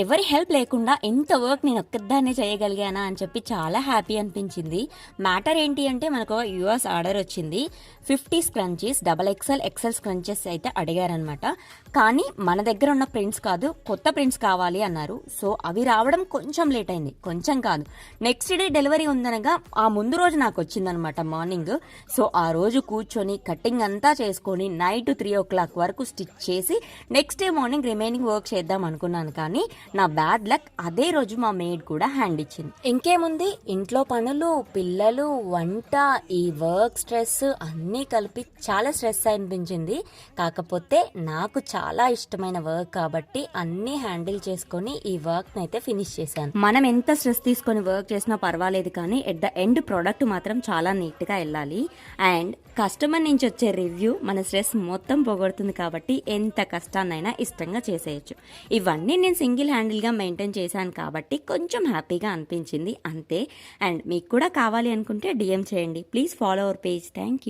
ఎవరి హెల్ప్ లేకుండా ఇంత వర్క్ నేను ఒక్కదాన్నే చేయగలిగానా అని చెప్పి చాలా హ్యాపీ అనిపించింది. మ్యాటర్ ఏంటి అంటే మనకు యూఎస్ ఆర్డర్ వచ్చింది. 50 స్క్రంచీస్ XXL స్క్రంచెస్ అయితే అడిగారనమాట. కానీ మన దగ్గర ఉన్న ప్రింట్స్ కాదు, కొత్త ప్రింట్స్ కావాలి అన్నారు. సో అవి రావడం కొంచెం లేట్ అయింది, కొంచెం కాదు. నెక్స్ట్ డే డెలివరీ ఉందనగా ఆ ముందు రోజు నాకు వచ్చిందనమాట మార్నింగ్. సో ఆ రోజు కూర్చొని కటింగ్ అంతా చేసుకొని నైట్ 3 o'clock వరకు స్టిచ్ చేసి next day morning remaining work చేద్దాం అనుకున్నాను. కానీ నా బ్యాడ్ లక్ అదే రోజు మా మేడ్ కూడా హ్యాండ్ ఇచ్చింది. ఇంకేముంది, ఇంట్లో పనులు, పిల్లలు, వంట, ఈ వర్క్ స్ట్రెస్ అన్నీ కలిపి చాలా స్ట్రెస్ అనిపించింది. కాకపోతే నాకు చాలా ఇష్టమైన వర్క్ కాబట్టి అన్నీ హ్యాండిల్ చేసుకొని ఈ వర్క్ అయితే ఫినిష్ చేశాను. మనం ఎంత స్ట్రెస్ తీసుకొని వర్క్ చేసినా పర్వాలేదు, కానీ ఎట్ ద ఎండ్ ప్రోడక్ట్ మాత్రం చాలా నీట్ గా వెళ్ళాలి. అండ్ కస్టమర్ నుంచి వచ్చే రివ్యూ మన స్ట్రెస్ మొత్తం పోగొడుతుంది కాబట్టి ఎంత కష్టాన్నైనా ఇష్టంగా చేసేయచ్చు. ఇవన్నీ నేను సింగిల్ హ్యాండిల్గా మెయింటైన్ చేశాను కాబట్టి కొంచెం హ్యాపీగా అనిపించింది అంతే. అండ్ మీకు కూడా కావాలి అనుకుంటే DM చేయండి. Please follow our page. Thank you.